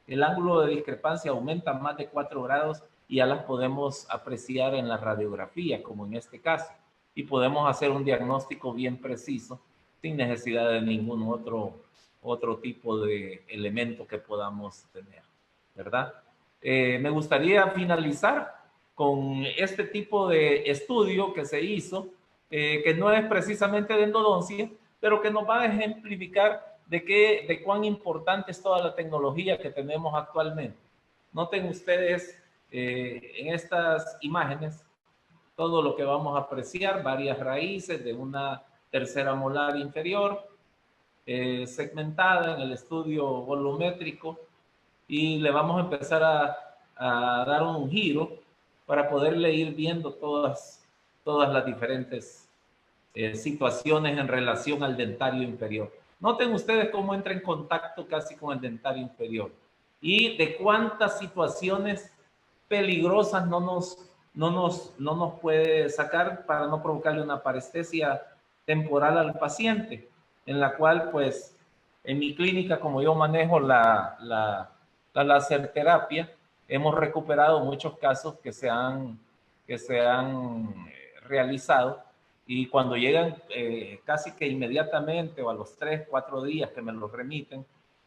el ángulo de discrepancia aumenta más de 4 grados y ya las podemos apreciar en la radiografía, como en este caso, y podemos hacer un diagnóstico bien preciso sin necesidad de ningún otro tipo de elemento que podamos tener, ¿verdad? Me gustaría finalizar con este tipo de estudio que se hizo, que no es precisamente de endodoncia, pero que nos va a ejemplificar de cuán importante es toda la tecnología que tenemos actualmente. Noten ustedes en estas imágenes todo lo que vamos a apreciar, varias raíces de una tercera molar inferior, segmentada en el estudio volumétrico, y le vamos a empezar a dar un giro para poderle ir viendo todas las diferentes situaciones en relación al dentario inferior. Noten ustedes cómo entra en contacto casi con el dentario inferior y de cuántas situaciones peligrosas no nos puede sacar para no provocarle una parestesia temporal al paciente, en la cual, pues, en mi clínica, como yo manejo la láser terapia, hemos recuperado muchos casos que se han realizado, y cuando llegan casi que inmediatamente o a los 3, 4 días que me los remiten,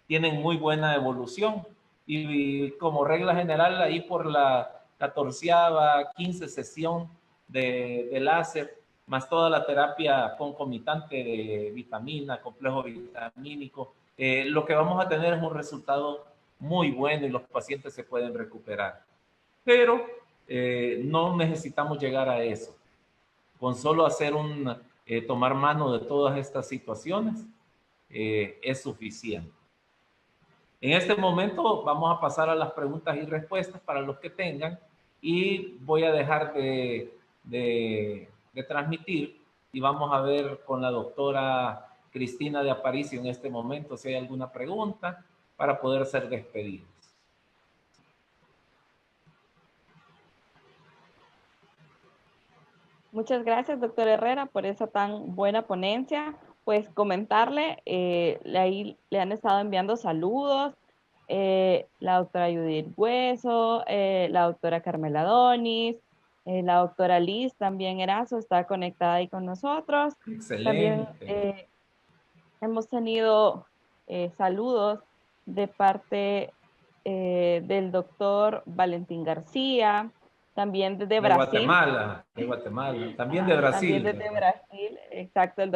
tienen muy buena evolución. Y como regla general, ahí por la 14ª, 15 sesión de láser, más toda la terapia concomitante de vitamina, complejo vitamínico, lo que vamos a tener es un resultado muy bueno y los pacientes se pueden recuperar. Pero no necesitamos llegar a eso. Con solo tomar mano de todas estas situaciones es suficiente. En este momento vamos a pasar a las preguntas y respuestas para los que tengan, y voy a dejar de transmitir y vamos a ver con la doctora Cristina de Aparicio en este momento si hay alguna pregunta para poder ser despedidos. Muchas gracias, doctor Herrera, por esa tan buena ponencia. Pues comentarle, ahí le han estado enviando saludos, la doctora Judith Hueso, la doctora Carmela Donis, la doctora Liz también Erazo está conectada ahí con nosotros. También Excelente. hemos tenido saludos de parte del doctor Valentín García, también desde De Brasil. Guatemala, también de También Brasil, desde ¿verdad? Brasil, exacto, el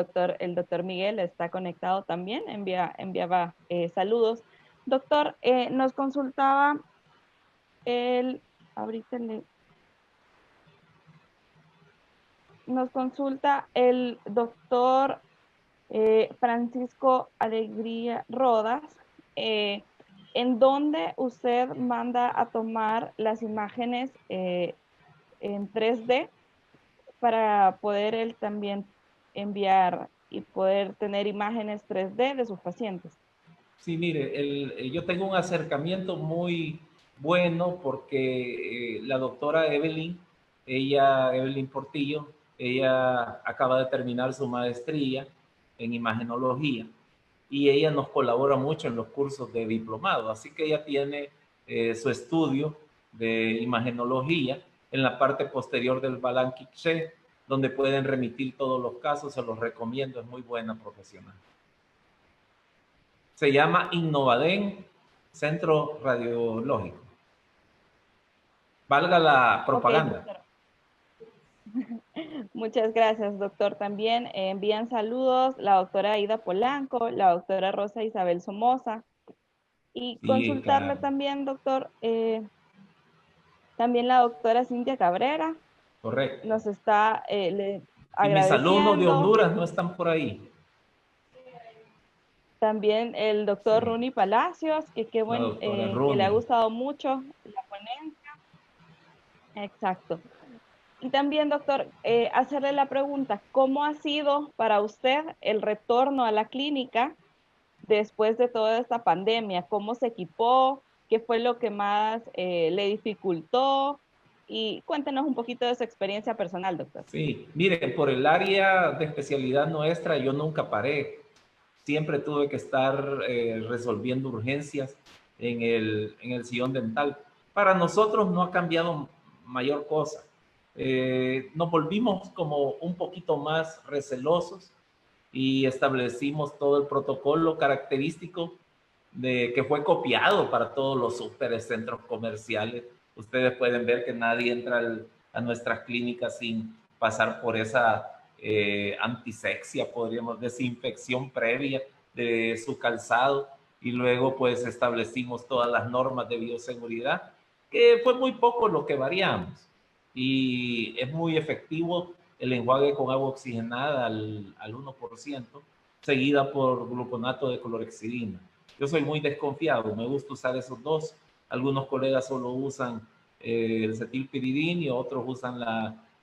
doctor Miguel está conectado también, enviaba saludos. Doctor, nos consultaba el, ahorita nos consulta el doctor Francisco Alegría Rodas, en donde usted manda a tomar las imágenes en 3D para poder él también enviar y poder tener imágenes 3D de sus pacientes. Sí, mire, yo tengo un acercamiento muy bueno porque la doctora Evelyn Portillo, ella acaba de terminar su maestría en imagenología y ella nos colabora mucho en los cursos de diplomado. Así que ella tiene su estudio de imagenología en la parte posterior del Balanquiche, donde pueden remitir todos los casos. Se los recomiendo, es muy buena profesional. Se llama Innovaden Centro Radiológico. Valga la propaganda. Okay, muchas gracias, doctor. También envían saludos la doctora Aida Polanco, la doctora Rosa Isabel Somoza. Y Sí, consultarle claro. también, doctor, también la doctora Cintia Cabrera Correcto. nos está Y mis alumnos de agradeciendo. Honduras no están por ahí. También el doctor Sí, Runi Palacios, que qué la buen, doctora que le ha Rooney. gustado mucho la ponencia. Exacto. Y también, doctor, hacerle la pregunta, ¿cómo ha sido para usted el retorno a la clínica después de toda esta pandemia? ¿Cómo se equipó? ¿Qué fue lo que más le dificultó? Y cuéntenos un poquito de su experiencia personal, doctor. Sí, miren, por el área de especialidad nuestra yo nunca paré. Siempre tuve que estar resolviendo urgencias en el sillón dental. Para nosotros no ha cambiado mayor cosa. Nos volvimos como un poquito más recelosos y establecimos todo el protocolo característico de que fue copiado para todos los supercentros comerciales. Ustedes pueden ver que nadie entra a nuestras clínicas sin pasar por esa antisexia, podríamos, desinfección previa de su calzado, y luego pues establecimos todas las normas de bioseguridad, que fue muy poco lo que variamos, y es muy efectivo el enjuague con agua oxigenada al 1%, seguida por gluconato de clorhexidina. Yo soy muy desconfiado, me gusta usar esos dos. Algunos colegas solo usan el cetilpiridina y otros usan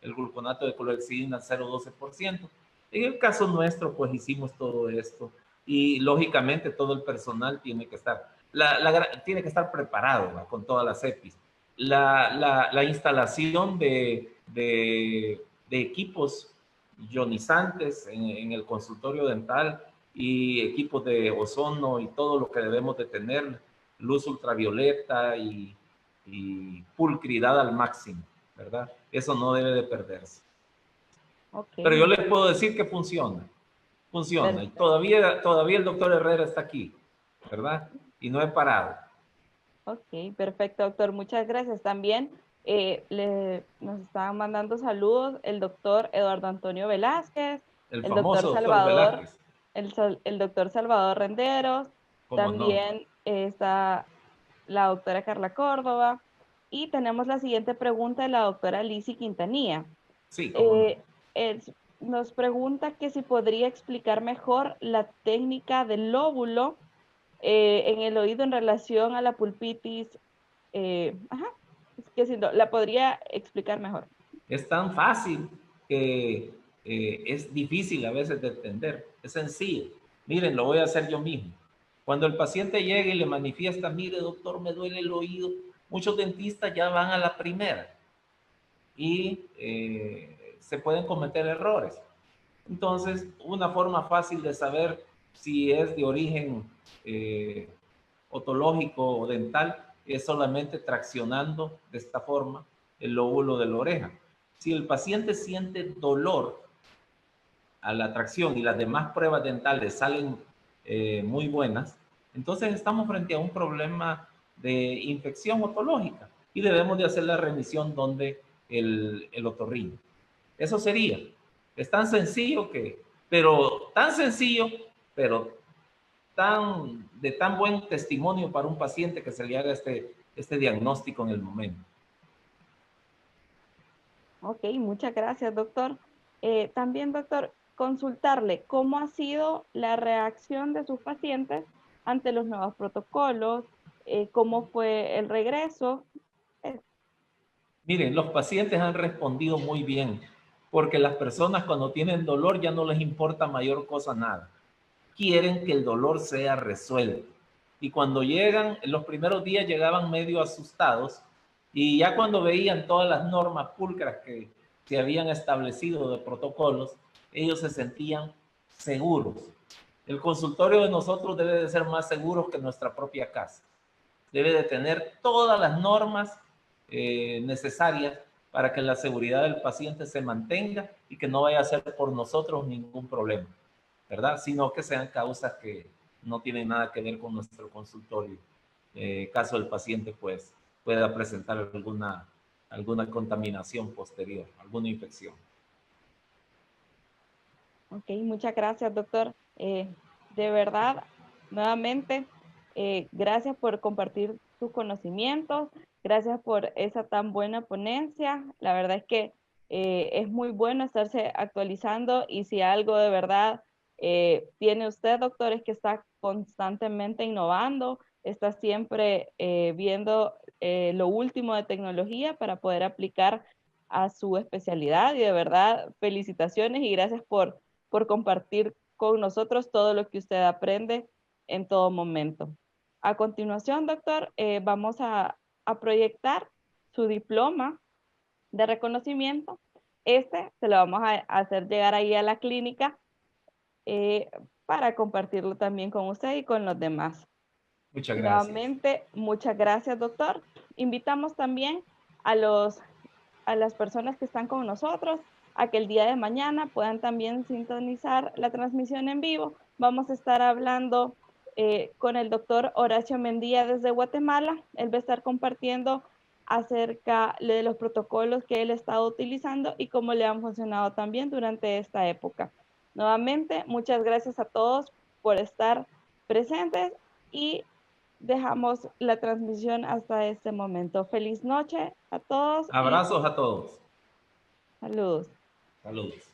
el gluconato de clorhexidina 0,12%. En el caso nuestro, pues hicimos todo esto y lógicamente todo el personal tiene que estar, tiene que estar preparado, ¿va? Con todas las EPIs. La instalación de equipos ionizantes en el consultorio dental y equipos de ozono y todo lo que debemos de tener, luz ultravioleta y pulcridad al máximo, ¿verdad? Eso no debe de perderse. Ok, Pero yo les muchas puedo decir que funciona, funciona. Y gracias. todavía el doctor Herrera está aquí, ¿verdad? Y no he parado. Ok, perfecto, doctor. Muchas gracias. También nos estaban mandando saludos el doctor Eduardo Antonio Velázquez, El el doctor famoso doctor Salvador, Velázquez, el doctor Salvador Renderos, ¿cómo no? también está la doctora Carla Córdoba, y tenemos la siguiente pregunta de la doctora Lizzy Quintanilla. Sí, cómo no. Eh, Nos pregunta que si podría explicar mejor la técnica del lóbulo en el oído en relación a la pulpitis. Ajá, es que si no, la podría explicar mejor. Es tan fácil que es difícil a veces de entender. Es sencillo. Miren, lo voy a hacer yo mismo. Cuando el paciente llega y le manifiesta, mire doctor, me duele el oído, muchos dentistas ya van a la primera y se pueden cometer errores. Entonces, una forma fácil de saber si es de origen eh, otológico o dental es solamente traccionando de esta forma el lóbulo de la oreja. Si el paciente siente dolor a la tracción y las demás pruebas dentales salen muy buenas, entonces estamos frente a un problema de infección otológica y debemos de hacer la remisión donde el otorrino. Eso sería. Es tan sencillo pero tan sencillo, pero de tan buen testimonio para un paciente que se le haga este diagnóstico en el momento. Ok, muchas gracias, doctor. También, doctor, consultarle cómo ha sido la reacción de sus pacientes ante los nuevos protocolos, cómo fue el regreso. Eh, Miren, los pacientes han respondido muy bien, porque las personas cuando tienen dolor ya no les importa mayor cosa nada. Quieren que el dolor sea resuelto. y cuando llegan, en los primeros días llegaban medio asustados y ya cuando veían todas las normas pulcras que se habían establecido de protocolos, ellos se sentían seguros. El consultorio de nosotros debe de ser más seguro que nuestra propia casa. Debe de tener todas las normas necesarias para que la seguridad del paciente se mantenga y que no vaya a ser por nosotros ningún problema, ¿verdad? Sino que sean causas que no tienen nada que ver con nuestro consultorio. Caso el paciente pues pueda presentar alguna contaminación posterior, alguna infección. Ok, muchas gracias, doctor. De verdad, nuevamente, gracias por compartir sus conocimientos, gracias por esa tan buena ponencia. La verdad es que es muy bueno estarse actualizando y si algo de verdad tiene usted, doctor, es que está constantemente innovando, está siempre viendo lo último de tecnología para poder aplicar a su especialidad y de verdad, felicitaciones y gracias por compartir con nosotros todo lo que usted aprende en todo momento. A continuación, doctor, vamos a proyectar su diploma de reconocimiento. Este se lo vamos a hacer llegar ahí a la clínica eh, para compartirlo también con usted y con los demás. Muchas gracias. Nuevamente, muchas gracias, doctor. Invitamos también a las personas que están con nosotros a que el día de mañana puedan también sintonizar la transmisión en vivo. Vamos a estar hablando con el doctor Horacio Mendía desde Guatemala. Él va a estar compartiendo acerca de los protocolos que él ha estado utilizando y cómo le han funcionado también durante esta época. Nuevamente, muchas gracias a todos por estar presentes y dejamos la transmisión hasta este momento. Feliz noche a todos y Abrazos a todos. saludos. Saludos.